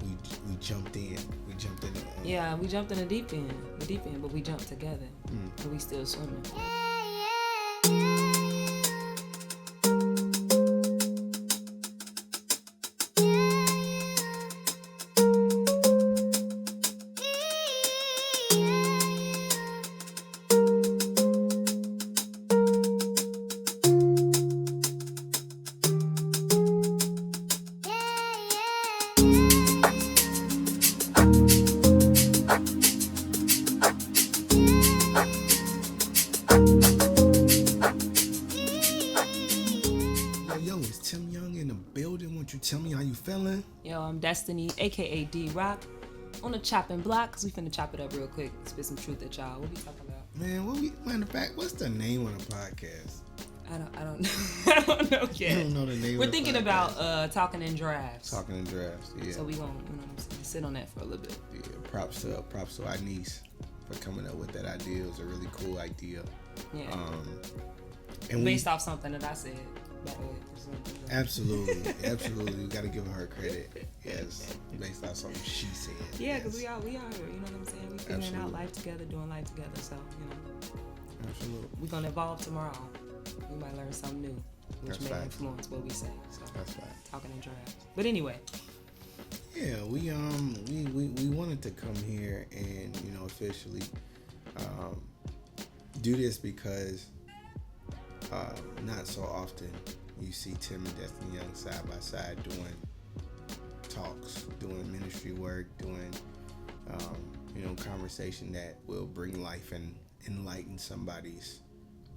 we jumped in. We jumped in. Yeah, we jumped in the deep end. But we jumped together. But we still swimming. Tell me how you feeling. Yo, I'm Destiny, aka D-Rock, on the chopping block, because we finna chop it up real quick, spit some truth at y'all. What we talking about? Man, matter of fact, what's the name of the podcast? I don't know. I don't know yet. You don't know the name We're of the thinking podcast. about talking in drafts. Talking in drafts, yeah. So we gonna sit on that for a little bit. Yeah, props to our niece for coming up with that idea. It was a really cool idea. Yeah. And based off something that I said, by the way. Absolutely. We gotta give her credit. Yes, based on something she said. Yeah, yes. because we out here. You know what I'm saying? We figuring out life together, doing life together. So Absolutely. We're gonna evolve tomorrow. We might learn something new, which That's may right. influence what we say. So That's right. Talking in drafts. But anyway. Yeah, we wanted to come here and officially do this because not so often you see Tim and Destiny Young side by side doing talks, doing ministry work, doing conversation that will bring life and enlighten somebody's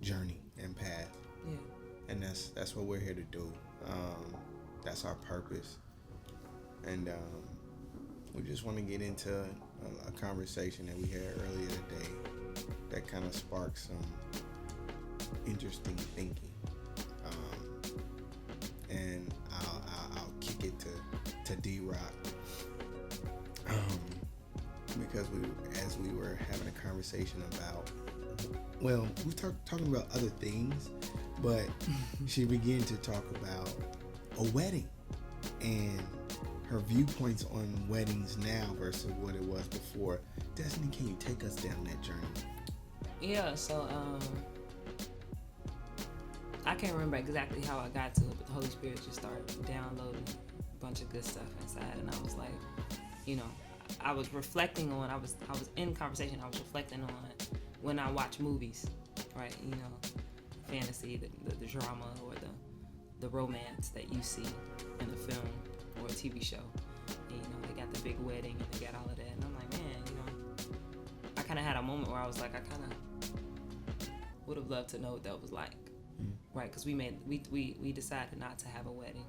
journey and path. Yeah. And that's what we're here to do. That's our purpose. And we just want to get into a conversation that we had earlier today that kind of sparked some interesting thinking. And I'll kick it to D-Rock. Because as we were having a conversation about, we were talking about other things, but she began to talk about a wedding and her viewpoints on weddings now versus what it was before. Destiny, can you take us down that journey? Yeah, so I can't remember exactly how I got to it, but the Holy Spirit just started downloading a bunch of good stuff inside, and I was like, I was reflecting on, I was in conversation, I was reflecting on when I watch movies, right? Fantasy, the drama, or the romance that you see in a film or a TV show. And, they got the big wedding and they got all of that, and I'm like, man, I kind of had a moment where I was like, I kind of would have loved to know what that was like, right? Because we decided not to have a wedding,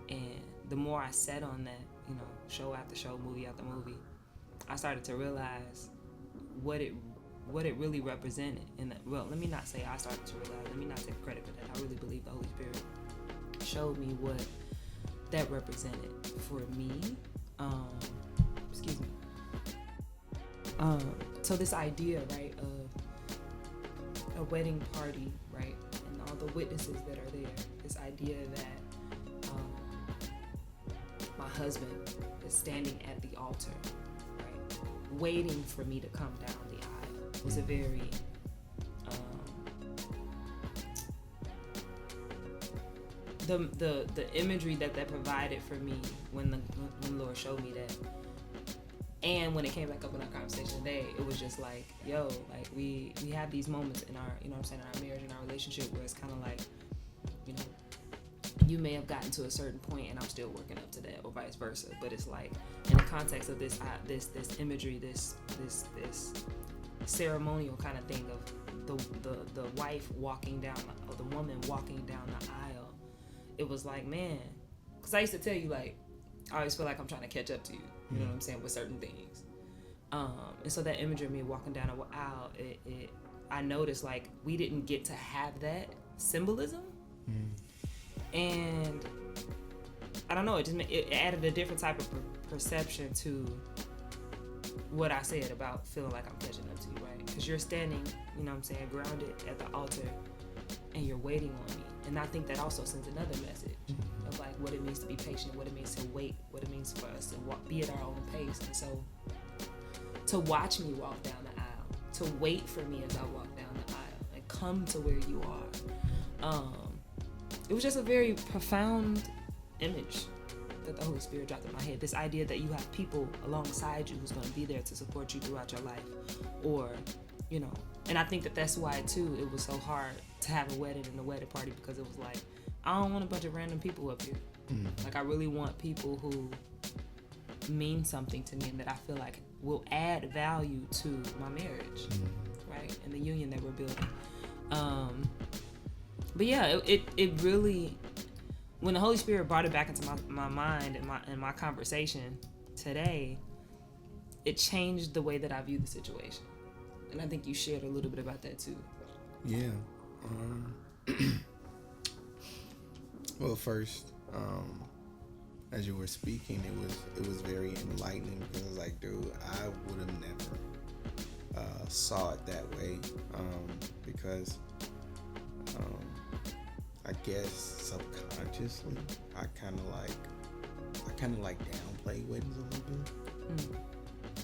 and the more I sat on that, show after show, movie after movie, I started to realize what it really represented. And well, let me not say I started to realize. Let me not take credit for that. I really believe the Holy Spirit showed me what that represented for me. Excuse me. So this idea, right, of a wedding party, right, and all the witnesses that are there. This idea that my husband is standing at the altar, right, waiting for me to come down the aisle. It was a very the imagery that provided for me when the Lord showed me that, and when it came back up in our conversation today, it was just like, yo, like we have these moments in our, in our marriage and our relationship where it's kind of like, you may have gotten to a certain point and I'm still working up to that, or vice versa. But it's like, in the context of this imagery, this ceremonial kind of thing of the wife walking down, or the woman walking down the aisle, it was like, man, because I used to tell you, like, I always feel like I'm trying to catch up to you, you know what I'm saying, with certain things. And so that imagery of me walking down the aisle, I noticed, like, we didn't get to have that symbolism. And I don't know, it added a different type of perception to what I said about feeling like I'm catching up to you, right? Because you're standing, grounded at the altar, and you're waiting on me. And I think that also sends another message of like what it means means to be patient, what it means to wait, what it means for us to be at our own pace. And so to watch me walk down the aisle, to wait for me as I walk down the aisle and come to where you are. It was just a very profound image that the Holy Spirit dropped in my head. This idea that you have people alongside you who's going to be there to support you throughout your life. Or, you know, and I think that that's why, too, it was so hard to have a wedding and a wedding party, because it was like, I don't want a bunch of random people up here. Like, I really want people who mean something to me and that I feel like will add value to my marriage, right? And the union that we're building. But yeah, it really, when the Holy Spirit brought it back into my mind and my conversation today, it changed the way that I view the situation. And I think you shared a little bit about that too. Yeah. Well, first, as you were speaking, it was very enlightening, because I was like, dude, I would have never saw it that way, because I guess subconsciously I kind of like downplay weddings a little bit.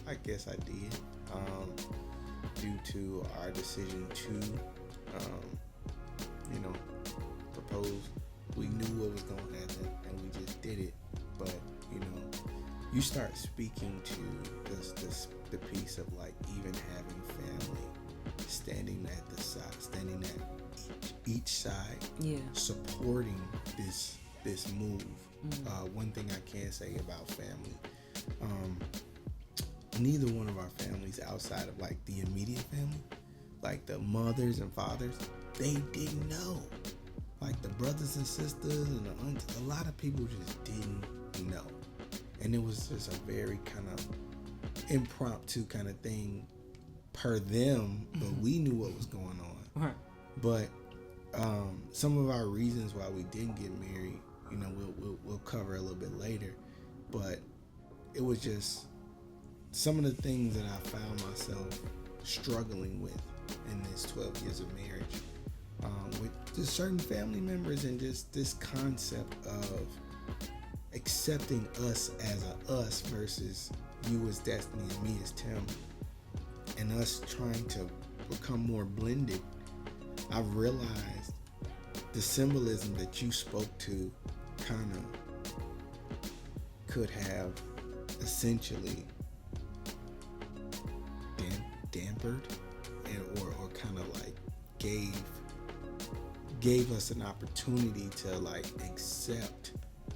I guess I did, due to our decision to propose. We knew what was going to happen and we just did it. But you start speaking to the piece of like even having family standing at the side, standing at each side, supporting this move. One thing I can say about family, neither one of our families outside of like the immediate family, like the mothers and fathers, they didn't know. Like the brothers and sisters and the aunts, a lot of people just didn't know. And it was just a very kind of impromptu kind of thing per them, but we knew what was going on. Right. But some of our reasons why we didn't get married, we'll cover a little bit later. But it was just some of the things that I found myself struggling with in this 12 years of marriage, with just certain family members, and just this concept of accepting us as a us versus you as Destiny and me as Tim, and us trying to become more blended. I've realized the symbolism that you spoke to kind of could have essentially dampered or kind of like gave us an opportunity to like accept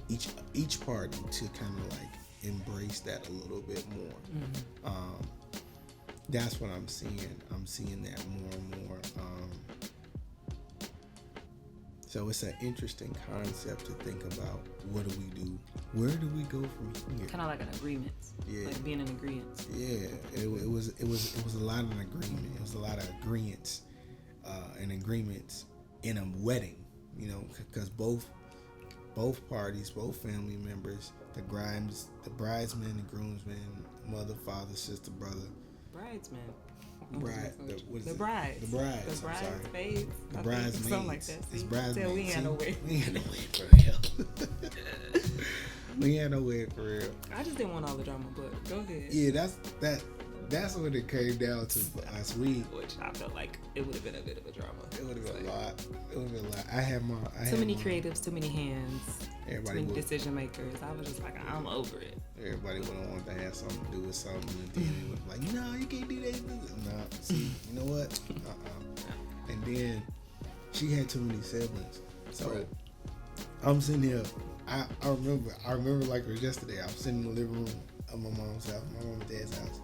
each party, to kind of like embrace that a little bit more. That's what I'm seeing. I'm seeing that more and more. So it's an interesting concept to think about. What do we do? Where do we go from here? Kind of like an agreement. Yeah. Like being in agreement. Yeah. It was a lot of agreement. It was a lot of agreements and agreements in a wedding. Because both parties, both family members, the bridesmen, the groomsmen, mother, father, sister, brother. Bridesmen. The brides. The brides. Bridesmaids. The bridesmaids. Something like that. It's bridesmaids. We ain't no way. We ain't no way for real. We ain't no way for real. I just didn't want all the drama, but go ahead. Yeah, that's what it came down to last week. Which I felt like it would have been a bit of a drama. It would have been a lot. It would have been a lot. I had too many creatives, too many hands, everybody too many decision makers. I was just like, I'm over it. Everybody would have wanted to have something to do with something, and then it was like, no, you can't do that. No, see, you know what? And then she had too many siblings, so right. I'm sitting here. I remember like it was yesterday. I was sitting in the living room of my mom's house, my mom and dad's house,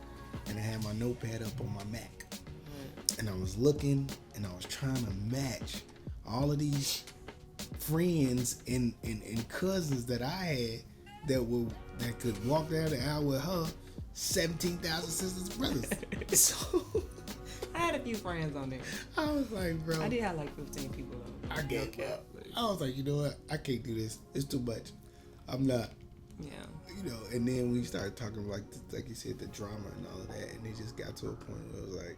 and I had my notepad up on my Mac, and I was looking, and I was trying to match all of these friends and cousins that I had that could walk down the aisle with her, 17,000 sisters and brothers. So I had a few friends on there. I was like, bro, I did have like 15 people though. I gave up. I was like, you know what? I can't do this. It's too much. I'm not. Yeah. And then we started talking like you said, the drama and all of that, and it just got to a point where it was like,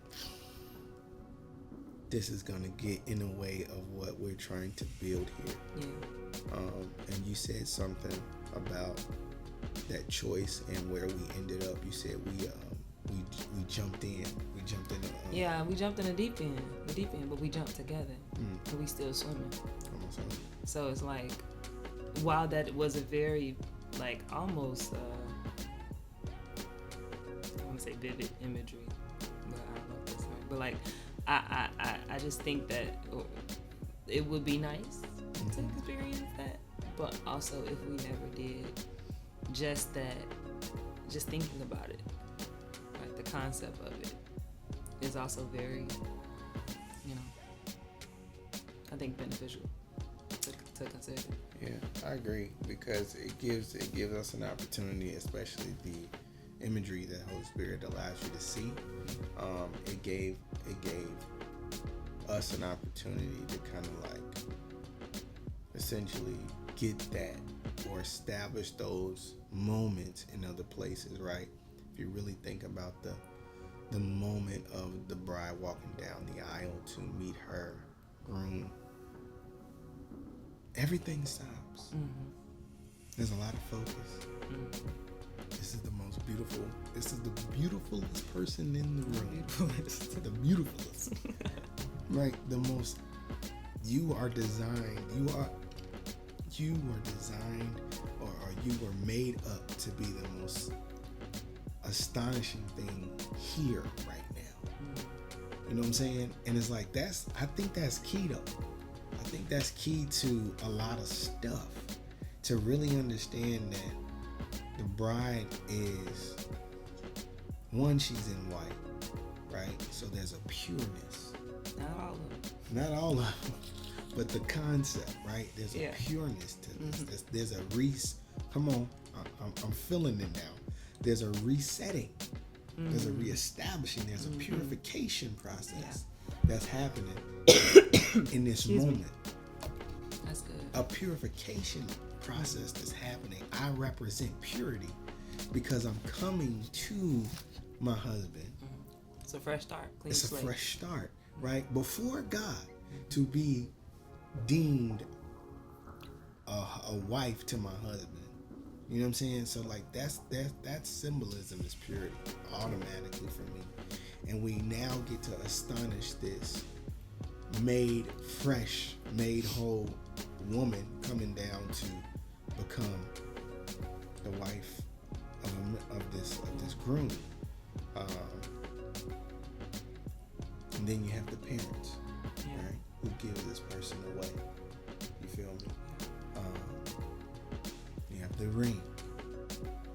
this is gonna get in the way of what we're trying to build here. Yeah. And you said something about that choice and where we ended up. You said we jumped in. We jumped in. Yeah, we jumped in the deep end, but we jumped together, and we still swimming. Come on, son. So it's like, while that was a very, like, almost, I want to say vivid imagery, but I don't know if that's right. But like, I just think that it would be nice to experience that, but also if we never did, just thinking about it, like the concept of it, is also very, I think beneficial to consider. Yeah, I agree, because it gives us an opportunity, especially the imagery that Holy Spirit allows you to see. It gave us an opportunity to kind of like essentially get that or establish those moments in other places, right? If you really think about the moment of the bride walking down the aisle to meet her groom, everything stops. There's a lot of focus. This is the most beautiful. This is the beautifulest person in the room. The beautifulest. Right. The most. You are designed. You are designed, or you were made up to be the most astonishing thing here right now. You know what I'm saying? And it's like I think that's key though. I think that's key to a lot of stuff. To really understand that the bride is, one, she's in white, right? So there's a pureness. Not all of them, but the concept, right? There's a pureness to this. There's a come on, I'm feeling it now. There's a resetting. There's a reestablishing. There's a purification process that's happening in this moment. That's good. A purification process that's happening. I represent purity because I'm coming to my husband. It's a fresh start. Clean it's slate. A fresh start, right? Before God, to be deemed a wife to my husband. You know what I'm saying? So like that's symbolism is purity automatically for me. And we now get to astonish this made fresh, made whole woman coming down to become the wife of this groom. And then you have the parents, right, who give this person away. You feel me? You have the ring,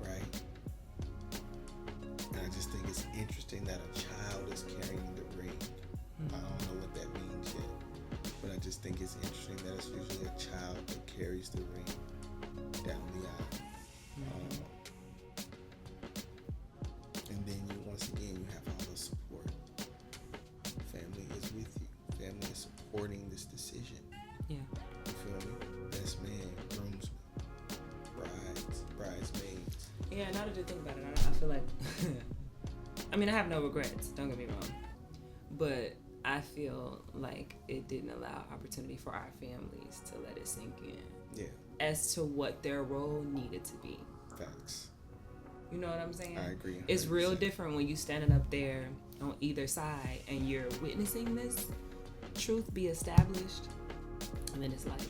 right? And I just think it's interesting that a child is carrying the ring. I don't know what that means yet, but I just think it's interesting that it's usually a child that carries the ring down the aisle. And then once again, you have all the support. Family is with you. Family is supporting this decision. Yeah. You feel me? Best man, groomsmen, bridesmaids. Yeah, now that you think about it, I feel like, I mean, I have no regrets, don't get me wrong, but I feel like it didn't allow opportunity for our families to let it sink in. Yeah. As to what their role needed to be. Facts. You know what I'm saying? I agree. 100%. It's real different when you standing up there on either side and you're witnessing this truth be established, and then it's like,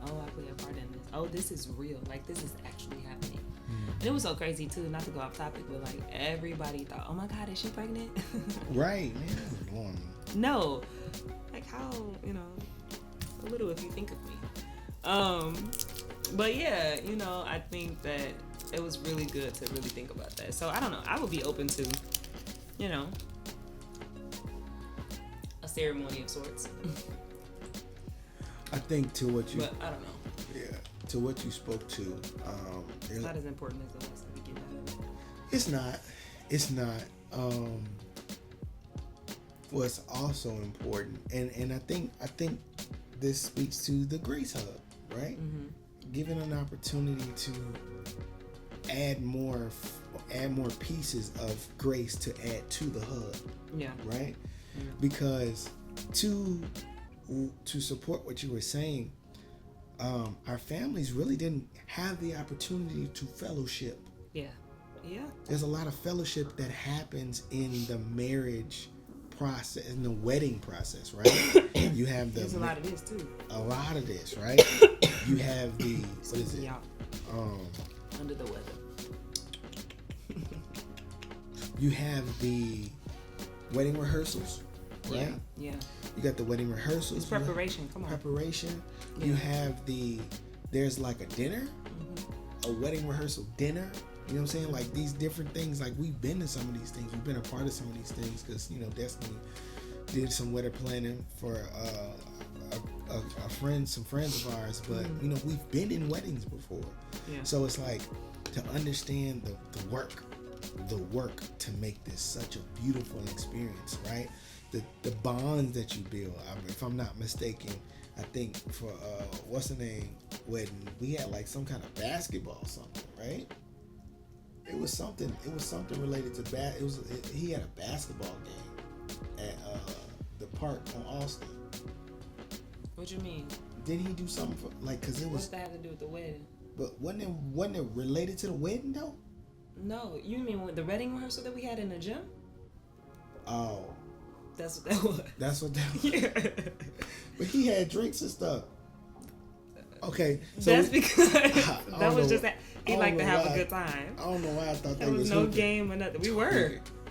oh, I play a part in this. Oh, this is real. Like, this is actually happening. And it was so crazy too, not to go off topic, but like everybody thought, oh my God, is she pregnant? Right, man, that was blowing me. No. Like, how, a little if you think of me. But yeah, I think that it was really good to really think about that. So I don't know. I would be open to, a ceremony of sorts. I think to what you. But I don't know. Yeah, to what you spoke to. It's not as important as the lesson we get out of it. It's not. What's also important, and I think this speaks to the Grace Hub, right? Given an opportunity to add more pieces of grace to add to the hub. Yeah. Right? Yeah. Because to support what you were saying, our families really didn't have the opportunity to fellowship. Yeah. There's a lot of fellowship that happens in the marriage process, in the wedding process, right? You have There's a lot of this too. A lot of this, right? You have the what is it? Yeah. Under the weather. You have the wedding rehearsals, right? Yeah. You got the wedding rehearsals. It's preparation. Come on. Preparation. Yeah. You have there's like a dinner, a wedding rehearsal dinner. You know what I'm saying? Like these different things. Like we've been to some of these things. We've been a part of some of these things because Destiny did some wedding planning for some friends of ours. But we've been in weddings before. Yeah. So it's like to understand the work to make this such a beautiful experience, right? The bonds that you build. If I'm not mistaken, I think for what's the name wedding, we had like some kind of basketball or something, right? It was something related to he had a basketball game at the park on Austin. What you mean? Didn't he do something for because it was? What's that have to do with the wedding? But wasn't it related to the wedding though? No, you mean with the wedding rehearsal that we had in the gym? Oh. That's what that was. That's what that was. Yeah. But he had drinks and stuff. Okay. So that's because that was just that. He liked to have a good time. I don't know why I thought there was no game or nothing.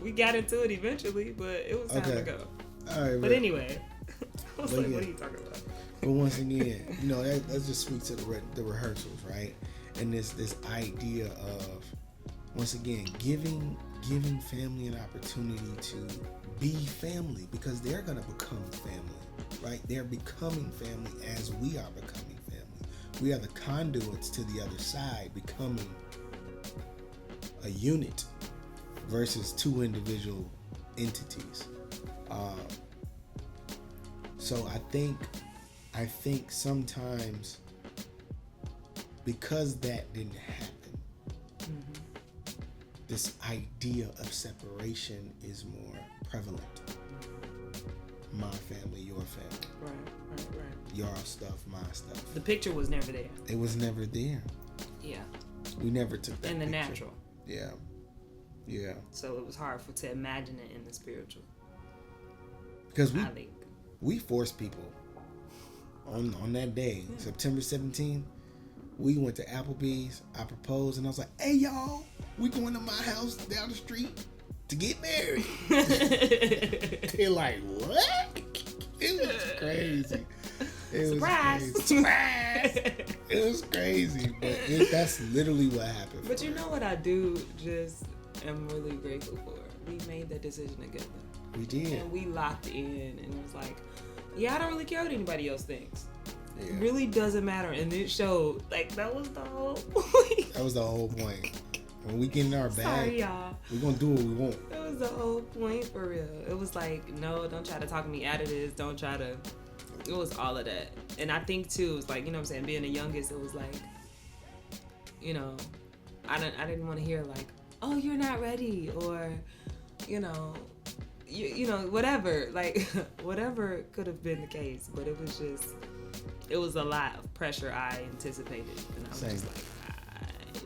We got into it eventually, but it was time to go. All right. But anyway, I was like, what are you talking about? But once again, that just speaks to the rehearsals, right? And this idea of, once again, giving family an opportunity to be family, because they're gonna become family, right? They're becoming family as we are becoming family. We are the conduits to the other side, becoming a unit versus two individual entities. So I think sometimes because that didn't happen, this idea of separation is more prevalent. My family, your family. Right. Your stuff, my stuff. The picture was never there. It was never there. Yeah. We never took that in the picture. Natural. Yeah. So it was hard to imagine it in the spiritual. Because we forced people on that day, September 17th. We went to Applebee's. I proposed, and I was like, "Hey, y'all, we going to my house down the street to get married." They're like, "What?" It was crazy. Surprise! It was crazy, but that's literally what happened. But you know what I do just am really grateful for? We made that decision together. We did. And we locked in, and it was like, I don't really care what anybody else thinks. Yeah. It really doesn't matter. And it showed, that was the whole point. That was the whole point. When we get in our bag, sorry, y'all, we're going to do what we want. That was the whole point, for real. It was like, no, don't try to talk me out of this. Don't try to... It was all of that. And I think, too, it's like, being the youngest, it was like, I didn't want to hear, oh, you're not ready, or, whatever. Whatever could have been the case. But it was just... It was a lot of pressure I anticipated. And I was just like,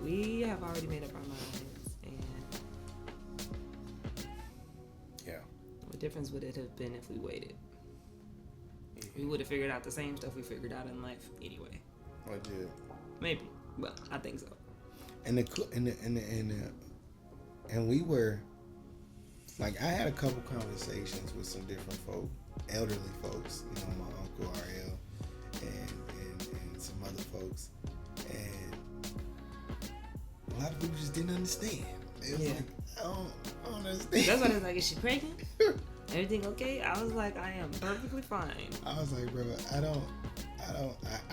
we have already made up our minds. And what difference would it have been if we waited? We would have figured out the same stuff we figured out in life anyway. I did. Maybe. Well, I think so. And we were, I had a couple conversations with some different folk, elderly folks, my Uncle RL and some other folks, and a lot of people just didn't understand. It was like, I don't understand. That's why I was like, is she pregnant? Everything okay? I was like, I am perfectly fine. I was like, bro,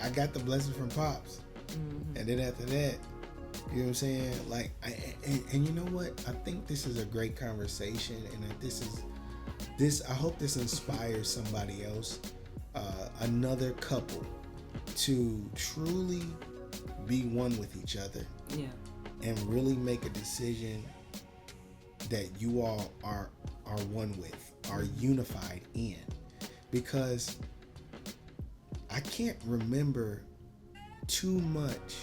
I got the blessing from Pops. Mm-hmm. And then after that, you know what I'm saying? And you know what? I think this is a great conversation, and that I hope this inspires somebody else, another couple, to truly be one with each other. Yeah. And really make a decision that you all are one with, are unified in. because I can't remember too much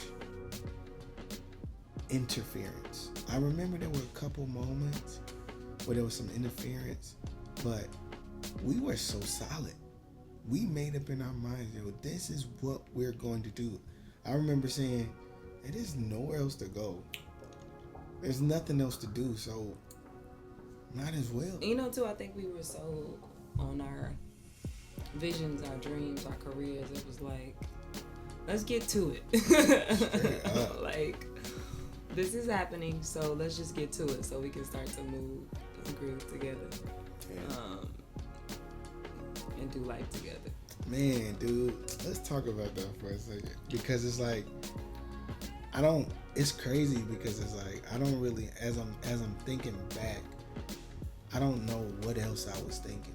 interference. I remember there were a couple moments where there was some interference, but we were so solid. We made up in our minds, yo, this is what we're going to do. I remember saying, hey, there's nowhere else to go. There's nothing else to do, so might as well. You know, too, I think we were so on our visions, our dreams, our careers. It was like, let's get to it. Straight up. Like, this is happening, so let's just get to it so we can start to move and groove together. Yeah. And do life together. Man, dude, let's talk about that for a second. Because it's like, it's crazy because it's like, I don't really, as I'm thinking back, I don't know what else I was thinking.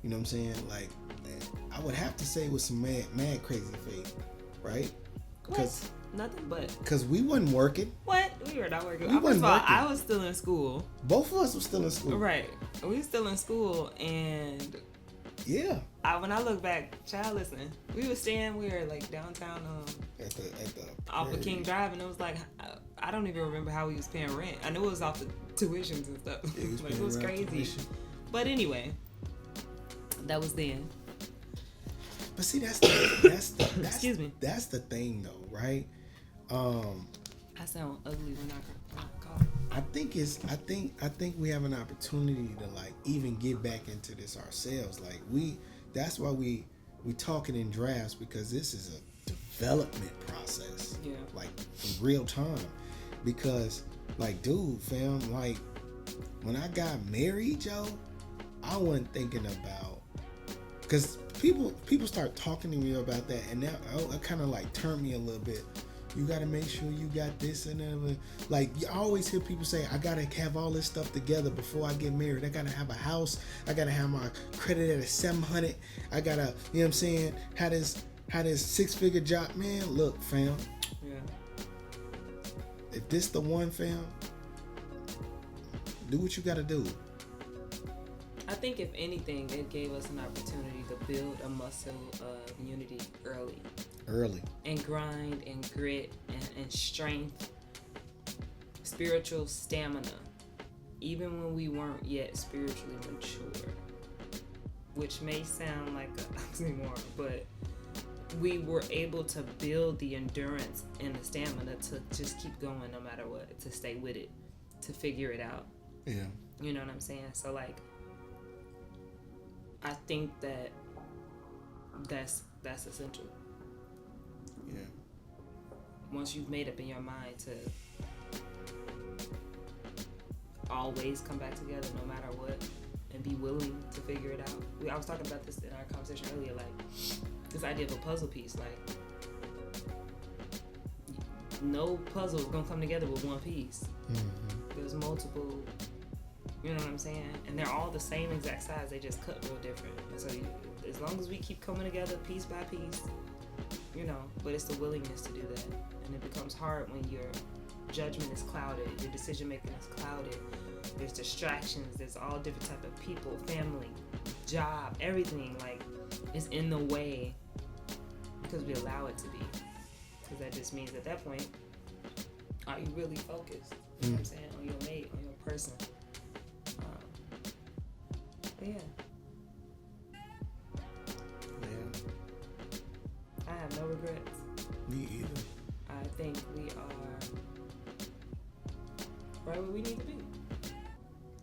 You know what I'm saying? Like, man, I would have to say it was some mad crazy faith, right? What? Nothing but. Because we wasn't working. What? We were not working. We First wasn't of all, working. I was still in school. Both of us were still in school. Right. We were still in school, and Yeah. when I look back, child, listen, we were like downtown At the off of King Drive, and it was like, I don't even remember how we was paying rent. I knew it was off the tuitions and stuff. Yeah, Like, it was crazy. Tuition. But anyway, that was then. But see, that's the Excuse me. That's the thing, though, right? I sound ugly when I call. I think we have an opportunity to like even get back into this ourselves. Like that's why we talking in drafts, because this is a development process. Yeah. Like in real time. Because like, dude, fam, like when I got married, Joe, I wasn't thinking about, because people start talking to me about that, and that it kind of like turned me a little bit. You gotta make sure you got this and that. Like, you always hear people say, I gotta have all this stuff together before I get married. I gotta have a house. I gotta have my credit at a 700. I gotta, you know what I'm saying, have this 6-figure job. Man, look, fam. Yeah. If this the one, fam, do what you gotta do. I think if anything, it gave us an opportunity to build a muscle of unity early. And grind and grit and strength, spiritual stamina, even when we weren't yet spiritually mature, which may sound like an oxymoron, but we were able to build the endurance and the stamina to just keep going no matter what, to stay with it, to figure it out. Yeah. You know what I'm saying? So like, I think that's essential. Yeah. Once you've made up in your mind to always come back together no matter what, and be willing to figure it out. I was talking about this in our conversation earlier, like this idea of a puzzle piece. Like, no puzzle is gonna come together with one piece. Mm-hmm. There's multiple, you know what I'm saying? And they're all the same exact size, they just cut real different. And so as long as we keep coming together piece by piece, you know, but it's the willingness to do that. And it becomes hard when your judgment is clouded, your decision making is clouded, there's distractions, there's all different type of people, family, job, everything like is in the way because we allow it to be. Because that just means at that point, are you really focused? You know what I'm saying? On your mate, on your person. But yeah. I have no regrets. Me either. I think we are right where we need to be.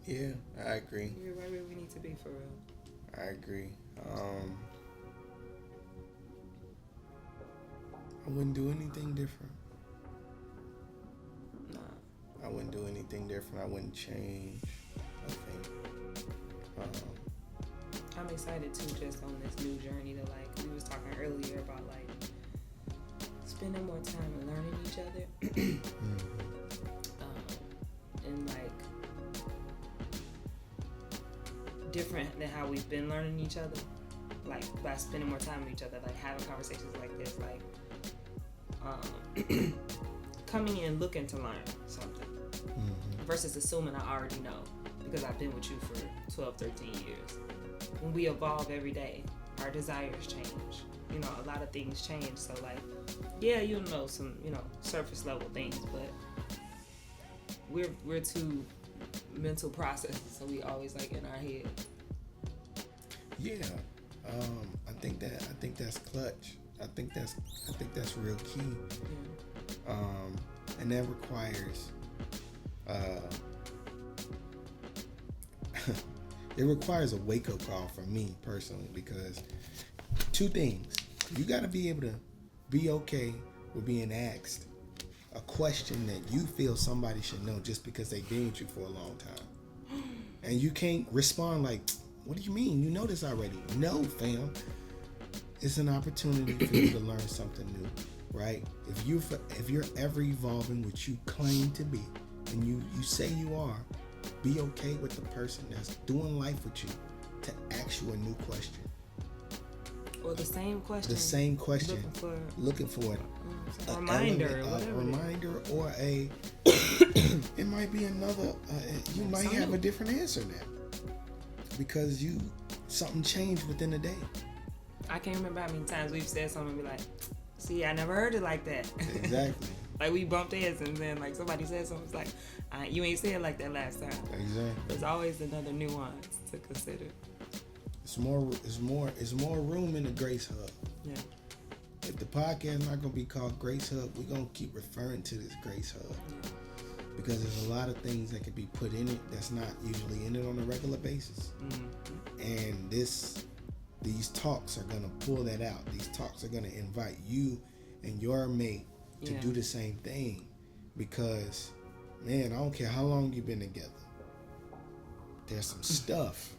Yeah, I agree. We're right where we need to be, for real. I agree. I wouldn't do anything different. Nah. I wouldn't do anything different. I wouldn't change a thing. I'm excited too, just on this new journey to, like, we was talking earlier about like spending more time and learning each other. And like different than how we've been learning each other, like by spending more time with each other, like having conversations like this, like coming in looking to learn something versus assuming I already know because I've been with you for 12, 13 years. When we evolve every day, our desires change. You know, a lot of things change. So like, yeah, you'll know some, you know, surface level things, but we're too mental processes, so we always like in our head. Yeah, I think that's clutch. I think that's real key. Yeah. And that requires it requires a wake-up call for me personally, because two things: you got to be able to be okay with being asked a question that you feel somebody should know just because they've been with you for a long time, and you can't respond like, what do you mean? You know this already. No, fam. It's an opportunity for you to learn something new, right? If you're ever evolving what you claim to be, and you say you are, be okay with the person that's doing life with you to ask you a new question. Or the same question. The same question. Looking for a reminder, element, whatever. A reminder, or a. It might be another. You might have a different answer now, because something changed within a day. I can't remember how many times we've said something and be like, see, I never heard it like that. Exactly. Like we bumped heads and then like somebody said something, it's like, you ain't said it like that last time. Exactly. There's always another nuance to consider. It's more room in the Grace Hub. Yeah. If the podcast not gonna be called Grace Hub, we're gonna keep referring to this Grace Hub. Yeah. Because there's a lot of things that could be put in it that's not usually in it on a regular basis. Mm-hmm. And these talks are gonna pull that out. These talks are gonna invite you and your mate to do the same thing. Because, man, I don't care how long you've been together, there's some stuff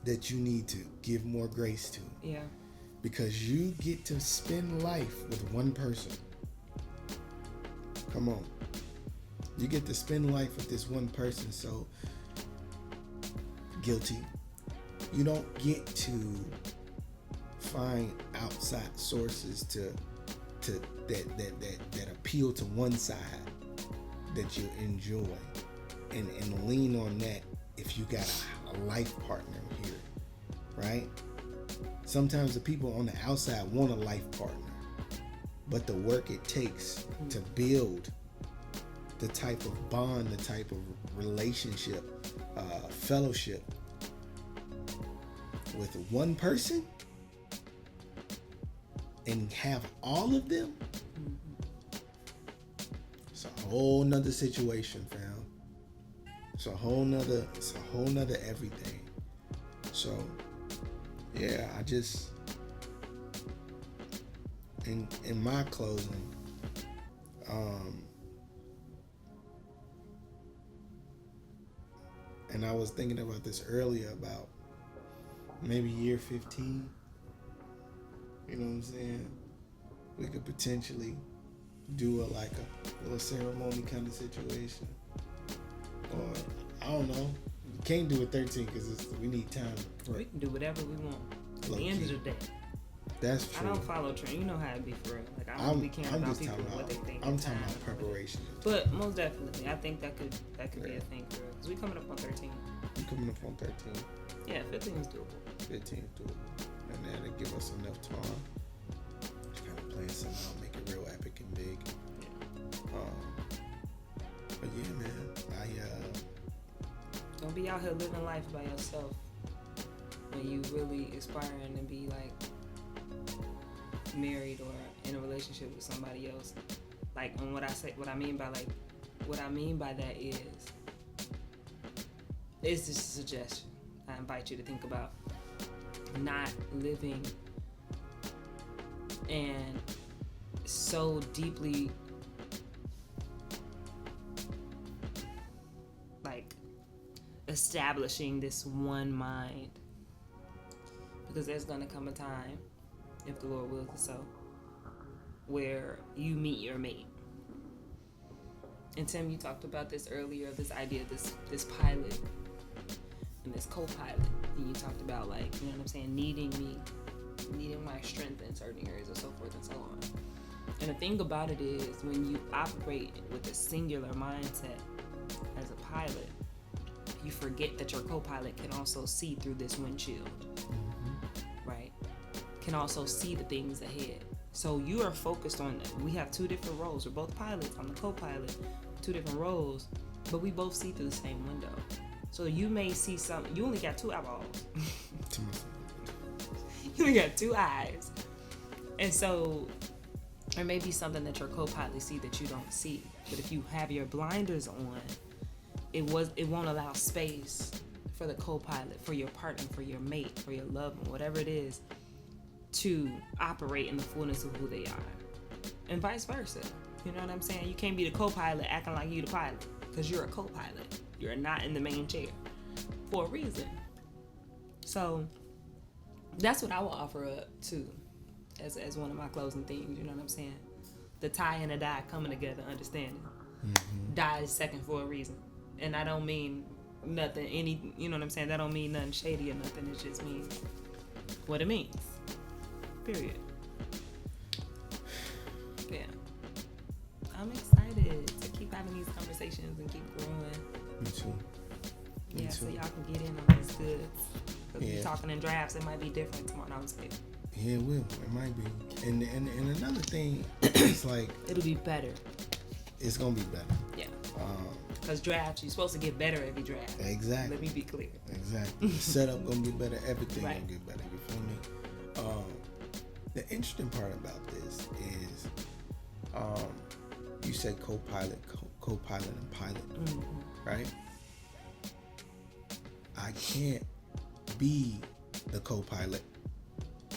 that you need to give more grace to. Yeah. Because you get to spend life with one person. Come on. You get to spend life with this one person, so guilty. You don't get to find outside sources that appeal to one side that you enjoy, and lean on that if you got a life partner here, right? Sometimes the people on the outside want a life partner, but the work it takes to build the type of bond, the type of relationship, fellowship with one person and have all of them, it's a whole nother situation, fam. It's a whole nother everything. So yeah, I just, in my closing, and I was thinking about this earlier, about maybe year 15. You know what I'm saying? We could potentially do a little ceremony kind of situation. Or, I don't know. We can't do it 13 because we need time. We can do whatever we want. At the end of the day. That's true. I don't follow trend. You know how it be for real. Like I don't be caring about people and what they think. I'm talking about preparation. But most definitely, I think that could be a thing for real. Because we coming up on 13. You coming up on 13? Yeah, 15 is doable. 15 is doable. And that'll give us enough time to kind of plan something out, make it real epic and big. Yeah. But yeah, man, don't be out here living life by yourself when you really aspiring to be like married or in a relationship with somebody else. Like, and what I mean by that is just a suggestion. I invite you to think about not living and so deeply like establishing this one mind, because there's gonna come a time, if the Lord wills it so, where you meet your mate. And Tim, you talked about this earlier, this idea of this pilot and this co-pilot, and you talked about, like, you know what I'm saying, needing my strength in certain areas, or so forth and so on. And the thing about it is, when you operate with a singular mindset as a pilot, you forget that your co-pilot can also see through this windshield, right? can also see the things ahead. So you are focused on, we have two different roles. We're both pilots. I'm the co-pilot, two different roles, but we both see through the same window. So you may see you only got two eyeballs. You only got two eyes. And so there may be something that your co-pilot see that you don't see. But if you have your blinders on, it won't allow space for the co-pilot, for your partner, for your mate, for your loved one, whatever it is, to operate in the fullness of who they are. And vice versa. You know what I'm saying? You can't be the co-pilot acting like you the pilot, because you're a co-pilot. You're not in the main chair for a reason. So that's what I will offer up too, as one of my closing themes. You know what I'm saying? The tie and the dye coming together, understanding. Mm-hmm. Dye is second for a reason, and I don't mean nothing. You know what I'm saying? That don't mean nothing shady or nothing. It just means what it means. Period. Yeah. I'm excited to keep having these conversations and keep growing. Me too. Yeah, so y'all can get in on this good. Because we're talking in drafts, it might be different tomorrow. No, I'm just kidding. Yeah, it will. It might be. And another thing, it's like... It'll be better. It's going to be better. Yeah. Because drafts, you're supposed to get better every draft. Exactly. Let me be clear. Exactly. The setup going to get better. Everything right. going to get better. You feel me? The interesting part about this is you said co-pilot and pilot, mm-hmm. right? I can't be the co-pilot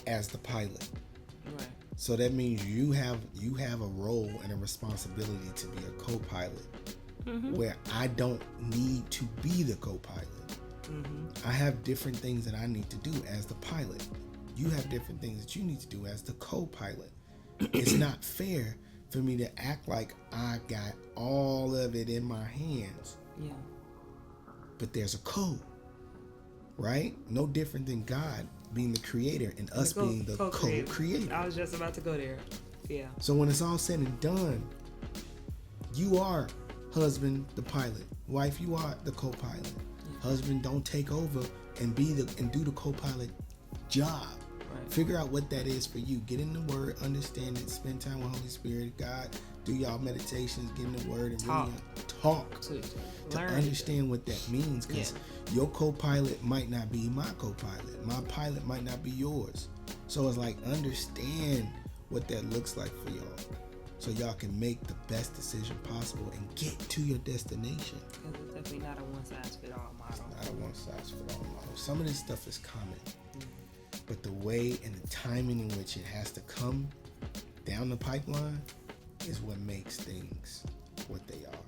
as the pilot. Right. So that means you have a role and a responsibility to be a co-pilot, mm-hmm. where I don't need to be the co-pilot. Mm-hmm. I have different things that I need to do as the pilot. You have different things that you need to do as the co-pilot. It's not fair for me to act like I got all of it in my hands. Yeah. But there's a code, right? No different than God being the creator and us being the co-creator. I was just about to go there. Yeah. So when it's all said and done, you are husband, the pilot. Wife, you are the co-pilot. Yeah. Husband, don't take over and do the co-pilot job. Right. Figure out what that is for you. Get in the Word, understand it, spend time with Holy Spirit, God. Do y'all meditations, get in the Word, and really talk to understand what that means. Because your co-pilot might not be my co-pilot. My pilot might not be yours. So it's like, understand what that looks like for y'all, so y'all can make the best decision possible and get to your destination. Because it's definitely not a one-size-fits-all model. It's not a one-size-fits-all model. Some of this stuff is common. But the way and the timing in which it has to come down the pipeline is what makes things what they are.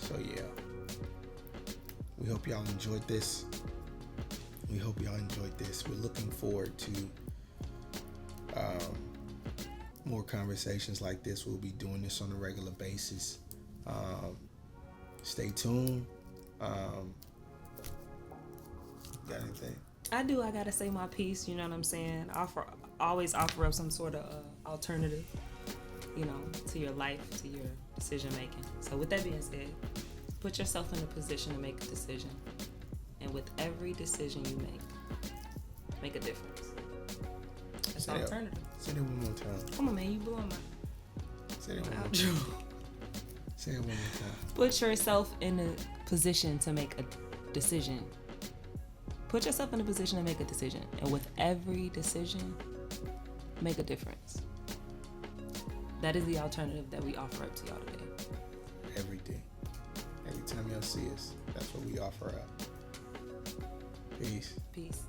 So yeah, we hope y'all enjoyed this. We're looking forward to more conversations like this. We'll be doing this on a regular basis. Stay tuned. Got anything? I do. I gotta say my piece. You know what I'm saying? Always offer up some sort of alternative, to your life, to your decision making. So with that being said, put yourself in a position to make a decision, and with every decision you make a difference. That's an alternative. Say that one more time. Come on, man, you blowing my. Say that one more time. Say it one more time. Put yourself in a position to make a decision. Put yourself in a position to make a decision. And with every decision, make a difference. That is the alternative that we offer up to y'all today. Every day. Every time y'all see us, that's what we offer up. Peace. Peace.